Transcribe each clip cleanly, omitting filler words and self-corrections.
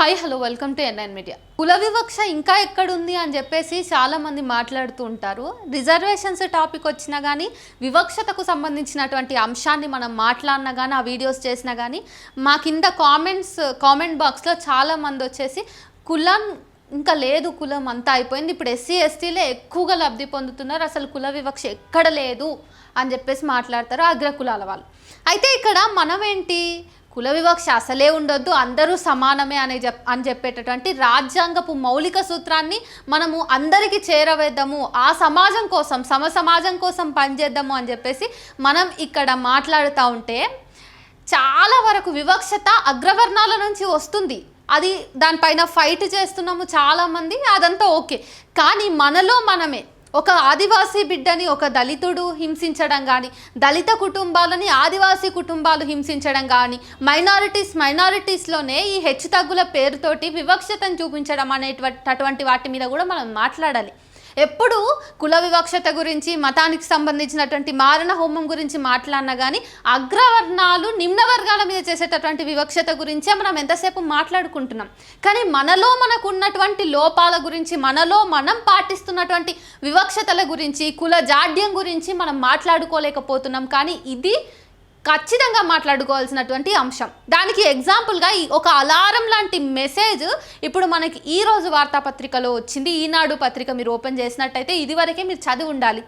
Hi hello welcome to NIN media. కుల వివక్ష ఇంకా ఎక్కడుంది అని చెప్పేసి చాలామంది మాట్లాడుతూ ఉంటారు. రిజర్వేషన్స్ టాపిక్ వచ్చినా కానీ వివక్షతకు సంబంధించినటువంటి అంశాన్ని మనం మాట్లాడినా కానీ ఆ వీడియోస్ చేసినా కానీ మా కింద కామెంట్ బాక్స్లో చాలామంది వచ్చేసి కులం ఇంకా లేదు, కులం అంతా అయిపోయింది, ఇప్పుడు ఎస్సీ ఎస్టీలే ఎక్కువగా లబ్ధి పొందుతున్నారు, అసలు కుల వివక్ష ఎక్కడ లేదు అని చెప్పేసి మాట్లాడతారు అగ్రకులాల వాళ్ళు. అయితే ఇక్కడ మనం ఏంటి, కుల వివక్ష అసలే ఉండొద్దు, అందరూ సమానమే అని చెప్పేటటువంటి రాజ్యాంగపు మౌలిక సూత్రాన్ని మనము అందరికీ చేరవేద్దాము, ఆ సమాజం కోసం సమాజం కోసం పనిచేద్దాము అని చెప్పేసి మనం ఇక్కడ మాట్లాడుతూ ఉంటే చాలా వరకు వివక్షత అగ్రవర్ణాల నుంచి వస్తుంది. అది దానిపైన ఫైట్ చేస్తున్నాము చాలామంది, అదంతా ఓకే. కానీ మనలో మనమే ఒక ఆదివాసీ బిడ్డని ఒక దళితుడు హింసించడం కానీ, దళిత కుటుంబాలని ఆదివాసీ కుటుంబాలు హింసించడం కానీ, మైనారిటీస్లోనే ఈ హెచ్చుతగ్గుల పేరుతోటి వివక్షతను చూపించడం అనేటువంటి వాటి మీద కూడా మనం మాట్లాడాలి. ఎప్పుడు కుల వివక్షత గురించి, మతానికి సంబంధించినటువంటి మారణ హోమం గురించి మాట్లాడినా కానీ అగ్రవర్ణాలు నిమ్న వర్గాల మీద చేసేటటువంటి వివక్షత గురించే మనం ఎంతసేపు మాట్లాడుకుంటున్నాం. కానీ మనలో మనకు ఉన్నటువంటి లోపాల గురించి, మనలో మనం పాటిస్తున్నటువంటి వివక్షతల గురించి, కుల జాడ్యం గురించి మనం మాట్లాడుకోలేకపోతున్నాం. కానీ ఇది ఖచ్చితంగా మాట్లాడుకోవాల్సినటువంటి అంశం. దానికి ఎగ్జాంపుల్గా ఒక అలారం లాంటి మెసేజ్ ఇప్పుడు మనకి ఈరోజు వార్తాపత్రికలో వచ్చింది. ఈనాడు పత్రిక మీరు ఓపెన్ చేసినట్టయితే ఇదివరకే మీరు చదివి ఉండాలి.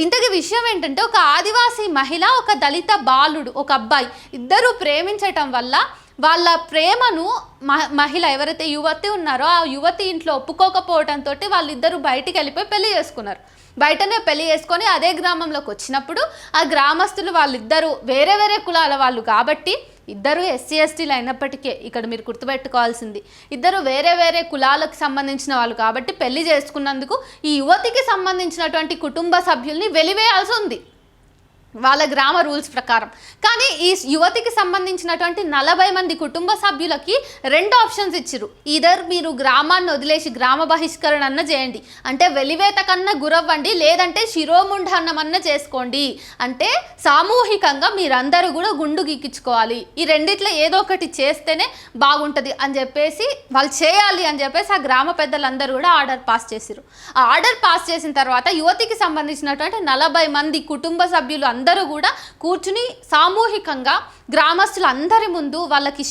ఇంతకీ విషయం ఏంటంటే, ఒక ఆదివాసీ మహిళ, ఒక దళిత బాలుడు, ఒక అబ్బాయి ఇద్దరూ ప్రేమించటం వల్ల వాళ్ళ ప్రేమను మహిళ ఎవరైతే యువతి ఉన్నారో ఆ యువతి ఇంట్లో ఒప్పుకోకపోవడంతో వాళ్ళిద్దరూ బయటికి వెళ్ళిపోయి పెళ్లి చేసుకున్నారు. బయటనే పెళ్లి చేసుకొని అదే గ్రామంలోకి వచ్చినప్పుడు ఆ గ్రామస్తులు వాళ్ళిద్దరూ వేరే వేరే కులాల వాళ్ళు కాబట్టి, ఇద్దరు ఎస్సీ ఎస్టీలు అయినప్పటికీ ఇక్కడ మీరు గుర్తుపెట్టుకోవాల్సింది, ఇద్దరు వేరే వేరే కులాలకు సంబంధించిన వాళ్ళు కాబట్టి పెళ్లి చేసుకున్నందుకు ఈ యువతికి సంబంధించినటువంటి కుటుంబ సభ్యుల్ని వెలివేయాల్సి ఉంది వాళ్ళ గ్రామ రూల్స్ ప్రకారం. కానీ ఈ యువతికి సంబంధించినటువంటి 40 మంది కుటుంబ సభ్యులకి 2 ఆప్షన్స్ ఇచ్చిరు. ఇదర్ మీరు గ్రామాన్ని వదిలేసి గ్రామ బహిష్కరణ అన్న చేయండి, అంటే వెలివేత కన్నా గురవ్వండి, లేదంటే శిరోముండన్నమన్న చేసుకోండి, అంటే సామూహికంగా మీరందరూ కూడా గుండు గీకించుకోవాలి, ఈ రెండిట్లో ఏదో ఒకటి చేస్తేనే బాగుంటుంది అని చెప్పేసి వాళ్ళు చేయాలి అని చెప్పేసి ఆ గ్రామ పెద్దలందరూ కూడా ఆర్డర్ పాస్ చేసిరు. ఆ ఆర్డర్ పాస్ చేసిన తర్వాత యువతికి సంబంధించినటువంటి 40 మంది కుటుంబ సభ్యులు అందరూ కూడా కూర్చుని సామూహికంగా గ్రామస్తులందరి ముందు వాళ్ళకి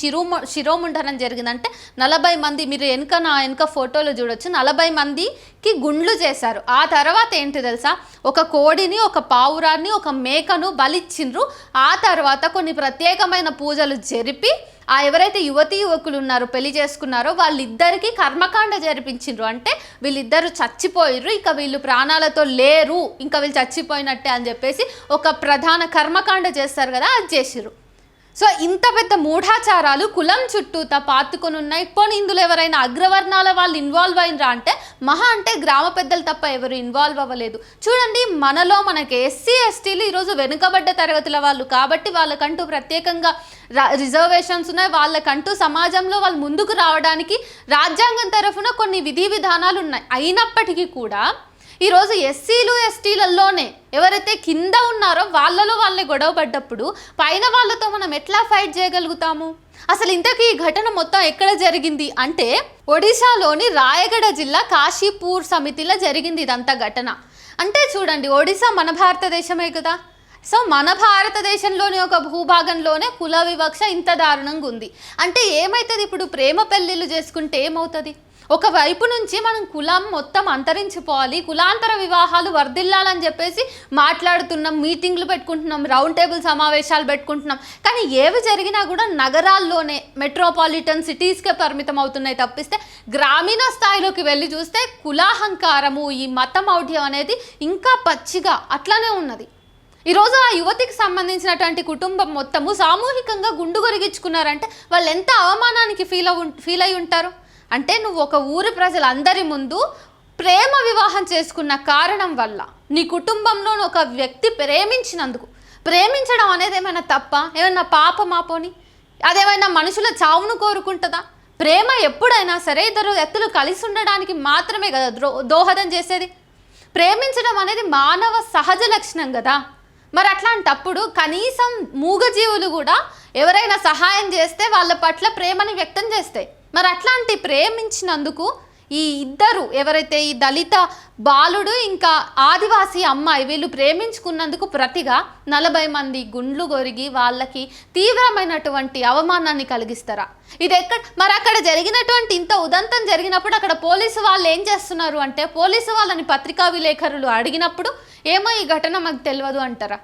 శిరోముండనం జరిగిందంటే 40 మంది, మీరు వెనక ఫోటోలు చూడొచ్చు, 40 మందికి గుండ్లు చేశారు. ఆ తర్వాత ఏంటి తెలుసా, ఒక కోడిని, ఒక పావురాన్ని, ఒక మేకను బలిచ్చిండ్రు. ఆ తర్వాత కొన్ని ప్రత్యేకమైన పూజలు జరిపి ఆ ఎవరైతే యువకులు ఉన్నారో పెళ్లి చేసుకున్నారో వాళ్ళిద్దరికీ కర్మకాండ జరిపించిండ్రు. అంటే వీళ్ళిద్దరూ చచ్చిపోయిర్రు, ఇక వీళ్ళు ప్రాణాలతో లేరు, ఇంకా వీళ్ళు చచ్చిపోయినట్టే అని చెప్పేసి ఒక ప్రధాన కర్మకాండ చేస్తారు కదా, అది చేసిర్రు. సో ఇంత పెద్ద మూఢాచారాలు కులం చుట్టూతా పాతుకొని ఉన్నాయి. పోనీ ఇందులో ఎవరైనా అగ్రవర్ణాల వాళ్ళు ఇన్వాల్వ్ అయినరా అంటే మహా అంటే గ్రామ పెద్దలు తప్ప ఎవరు ఇన్వాల్వ్ అవ్వలేదు. చూడండి, మనకి ఎస్సీ ఎస్టీలు ఈరోజు వెనుకబడ్డ తరగతుల వాళ్ళు కాబట్టి వాళ్ళకంటూ ప్రత్యేకంగా రిజర్వేషన్స్ ఉన్నాయి, వాళ్ళకంటూ సమాజంలో వాళ్ళు ముందుకు రావడానికి రాజ్యాంగం తరఫున కొన్ని విధి విధానాలు ఉన్నాయి. అయినప్పటికీ కూడా ఈరోజు ఎస్సీలు ఎస్టీలలోనే ఎవరైతే కింద ఉన్నారో వాళ్ళలో వాళ్ళే గొడవ పడ్డప్పుడు పైన వాళ్ళతో మనం ఎట్లా ఫైట్ చేయగలుగుతాము? అసలు ఇంతకీ ఈ ఘటన మొత్తం ఎక్కడ జరిగింది అంటే ఒడిశాలోని రాయగడ జిల్లా కాశీపూర్ సమితిలో జరిగింది ఇదంతా ఘటన. అంటే చూడండి, ఒడిశా మన భారతదేశమే కదా. సో మన భారతదేశంలోని ఒక భూభాగంలోనే కుల వివక్ష ఇంత దారుణంగా ఉంది. అంటే ఏమవుతుంది, ఇప్పుడు ప్రేమ పెళ్ళిళ్ళు చేసుకుంటే ఏమవుతుంది? ఒకవైపు నుంచి మనం కులం మొత్తం అంతరించిపోవాలి, కులాంతర వివాహాలు వర్ధిల్లాలని చెప్పేసి మాట్లాడుతున్నాం, మీటింగ్లు పెట్టుకుంటున్నాం, రౌండ్ టేబుల్ సమావేశాలు పెట్టుకుంటున్నాం. కానీ ఏవి జరిగినా కూడా నగరాల్లోనే మెట్రోపాలిటన్ సిటీస్కే పరిమితం అవుతున్నాయి తప్పిస్తే గ్రామీణ స్థాయిలోకి వెళ్ళి చూస్తే కులాహంకారము, ఈ మతమౌఢ్యం అనేది ఇంకా పచ్చిగా అట్లానే ఉన్నది. ఈరోజు ఆ యువతికి సంబంధించినటువంటి కుటుంబం మొత్తము సామూహికంగా గుండు కొరిగించుకున్నారంటే వాళ్ళు ఎంత అవమానానికి ఫీల్ అయి ఉంటారు. అంటే నువ్వు ఒక ఊరి ప్రజలందరి ముందు ప్రేమ వివాహం చేసుకున్న కారణం వల్ల నీ కుటుంబంలో ఒక వ్యక్తి ప్రేమించినందుకు, ప్రేమించడం అనేది ఏమైనా తప్ప, ఏమైనా పాపమాపోని, అదేమైనా మనుషుల చావును కోరుకుంటుందా? ప్రేమ ఎప్పుడైనా సరే ఇద్దరు వ్యక్తులు కలిసి ఉండడానికి మాత్రమే కదా దోహదం చేసేది. ప్రేమించడం అనేది మానవ సహజ లక్షణం కదా. మరి అట్లాంటప్పుడు కనీసం మూగజీవులు కూడా ఎవరైనా సహాయం చేస్తే వాళ్ళ పట్ల ప్రేమని వ్యక్తం చేస్తాయి. మరి అట్లాంటి ప్రేమించినందుకు ఈ ఇద్దరు ఎవరైతే ఈ దళిత బాలుడు ఇంకా ఆదివాసీ అమ్మాయి వీళ్ళు ప్రేమించుకున్నందుకు ప్రతిగా 40 మంది గుండ్లు గొరిగి వాళ్ళకి తీవ్రమైనటువంటి అవమానాన్ని కలిగిస్తారా? ఇది మరి అక్కడ జరిగినటువంటి ఇంత ఉదంతం జరిగినప్పుడు అక్కడ పోలీసు వాళ్ళు ఏం చేస్తున్నారు అంటే, పోలీసు వాళ్ళని పత్రికా విలేకరులు అడిగినప్పుడు ఏమో ఈ ఘటన మాకు తెలియదు అంటారా?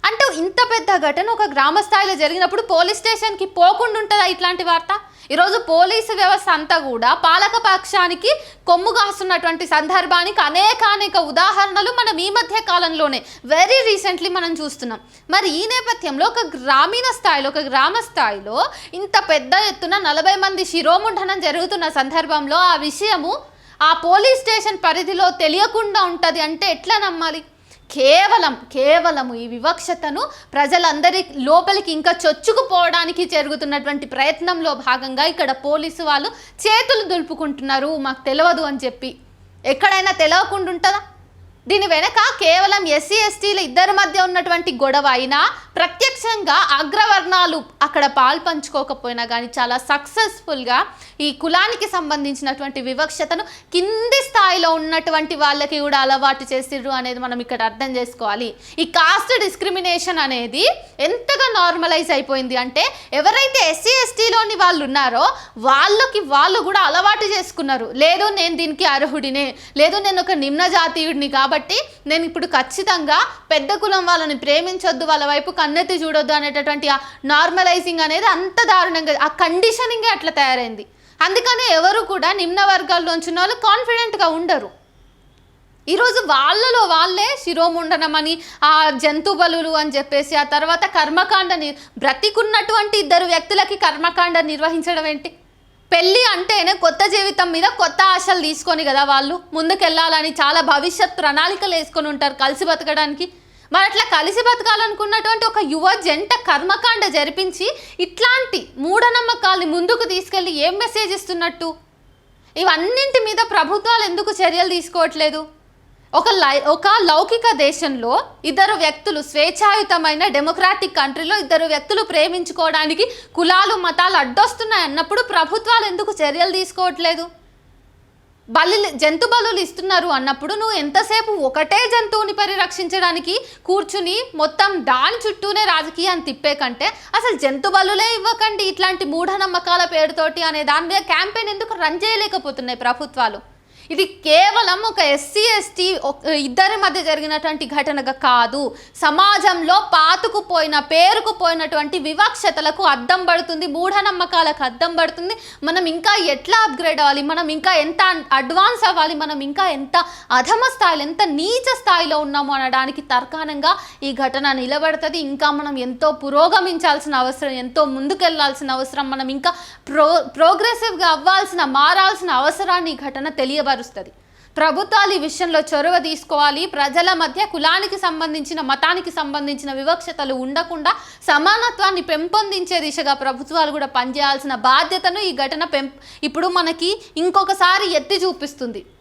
అంటే ఇంత పెద్ద ఘటన ఒక గ్రామ స్థాయిలో జరిగినప్పుడు పోలీస్ స్టేషన్కి పోకుండా ఉంటుందా ఇట్లాంటి వార్త? ఈరోజు పోలీసు వ్యవస్థ అంతా కూడా పాలక పక్షానికి కొమ్ము కాస్తున్నటువంటి సందర్భానికి అనేక ఉదాహరణలు మనం ఈ మధ్య కాలంలోనే వెరీ రీసెంట్లీ మనం చూస్తున్నాం. మరి ఈ నేపథ్యంలో ఒక గ్రామీణ స్థాయిలో ఒక గ్రామ స్థాయిలో ఇంత పెద్ద ఎత్తున 40 మంది శిరోముండనం జరుగుతున్న సందర్భంలో ఆ విషయము ఆ పోలీస్ స్టేషన్ పరిధిలో తెలియకుండా ఉంటుంది అంటే ఎట్లా నమ్మాలి? కేవలం ఈ వివక్షతను ప్రజలందరి లోపలికి ఇంకా చొచ్చుకుపోవడానికి జరుగుతున్నటువంటి ప్రయత్నంలో భాగంగా ఇక్కడ పోలీసు వాళ్ళు చేతులు దులుపుకుంటున్నారు మాకు తెలియదు అని చెప్పి. ఎక్కడైనా తెలియకుండా ఉంటుందా? దీని వెనక కేవలం ఎస్సీ ఎస్టీల ఇద్దరి మధ్య ఉన్నటువంటి గొడవ అయినా ప్రత్యక్షంగా అగ్రవర్ణాలు అక్కడ పాల్పంచుకోకపోయినా కానీ చాలా సక్సెస్ఫుల్గా ఈ కులానికి సంబంధించినటువంటి వివక్షతను కింది స్థాయిలో ఉన్నటువంటి వాళ్ళకి కూడా అలవాటు చేసిర్రు అనేది మనం ఇక్కడ అర్థం చేసుకోవాలి. ఈ కాస్ట్ డిస్క్రిమినేషన్ అనేది ఎంతగా నార్మలైజ్ అయిపోయింది అంటే, ఎవరైతే ఎస్సీ ఎస్టీలోని వాళ్ళు ఉన్నారో వాళ్ళు కూడా అలవాటు చేసుకున్నారు. లేదు నేను దీనికి అర్హుడినే, లేదు నేను ఒక నిమ్న జాతీయుడిని కాబట్టి నేను ఇప్పుడు ఖచ్చితంగా పెద్ద కులం వాళ్ళని ప్రేమించొద్దు, వాళ్ళ వైపు కన్నెత్తి చూడొద్దు అనేటటువంటి ఆ నార్మలైజింగ్ అనేది అంత దారుణంగా ఆ కండిషనింగే అట్లా తయారైంది. అందుకనే ఎవరు కూడా నిమ్న వర్గాల్లోంచి ఉన్న వాళ్ళు కాన్ఫిడెంట్గా ఉండరు. ఈరోజు వాళ్ళలో వాళ్ళే శిరోముండనం అని ఆ జంతు బలులు అని చెప్పేసి ఆ తర్వాత కర్మకాండ బ్రతికున్నటువంటి ఇద్దరు వ్యక్తులకి కర్మకాండ నిర్వహించడం ఏంటి? పెళ్ళి అంటేనే కొత్త జీవితం మీద కొత్త ఆశలు తీసుకొని కదా వాళ్ళు ముందుకెళ్ళాలని చాలా భవిష్యత్ ప్రణాళికలు వేసుకొని ఉంటారు కలిసి బతకడానికి. మరి అట్లా కలిసి బతకాలనుకున్నటువంటి ఒక యువ జంట కర్మకాండ జరిపించి ఇట్లాంటి మూఢనమ్మకాల్ని ముందుకు తీసుకెళ్ళి ఏం మెసేజ్ ఇస్తున్నట్టు? ఇవన్నింటి మీద ప్రభుత్వాలు ఎందుకు చర్యలు తీసుకోవట్లేదు? ఒక లౌకిక దేశంలో ఇద్దరు వ్యక్తులు స్వేచ్ఛాయుతమైన డెమోక్రాటిక్ కంట్రీలో ఇద్దరు వ్యక్తులు ప్రేమించుకోవడానికి కులాలు మతాలు అడ్డొస్తున్నాయి అన్నప్పుడు ప్రభుత్వాలు ఎందుకు చర్యలు తీసుకోవట్లేదు? జంతు బలులు ఇస్తున్నారు అన్నప్పుడు నువ్వు ఎంతసేపు ఒకటే జంతువుని పరిరక్షించడానికి కూర్చుని మొత్తం దాని చుట్టూనే రాజకీయాన్ని తిప్పే కంటే అసలు జంతు బలులే ఇవ్వకండి ఇట్లాంటి మూఢనమ్మకాల పేరుతోటి అనే దాని మీద క్యాంపెయిన్ ఎందుకు రన్ చేయలేకపోతున్నాయి ప్రభుత్వాలు? ఇది కేవలం ఒక ఎస్సీ ఎస్టీ ఇద్దరి మధ్య జరిగినటువంటి ఘటనగా కాదు, సమాజంలో పేరుకుపోయినటువంటి వివక్షతలకు అద్దం పడుతుంది, మూఢనమ్మకాలకు అద్దం పడుతుంది. మనం ఇంకా ఎట్లా అప్గ్రేడ్ అవ్వాలి, మనం ఇంకా ఎంత అడ్వాన్స్ అవ్వాలి, మనం ఇంకా ఎంత అధమ స్థాయిలో ఎంత నీచ స్థాయిలో ఉన్నాము అనడానికి తర్కాణంగా ఈ ఘటన నిలబడుతుంది. ఇంకా మనం ఎంతో పురోగమించాల్సిన అవసరం, ఎంతో ముందుకెళ్లాల్సిన అవసరం, మనం ఇంకా ప్రోగ్రెసివ్గా మారాల్సిన అవసరాన్ని ఈ ఘటన తెలియబరుస్తుంది. ప్రభుత్వాలు ఈ విషయంలో చొరవ తీసుకోవాలి. ప్రజల మధ్య కులానికి సంబంధించిన మతానికి సంబంధించిన వివక్షతలు ఉండకుండా సమానత్వాన్ని పెంపొందించే దిశగా ప్రభుత్వాలు కూడా పనిచేయాల్సిన బాధ్యతను ఈ ఘటన ఇప్పుడు మనకి ఇంకొకసారి ఎత్తి చూపిస్తుంది.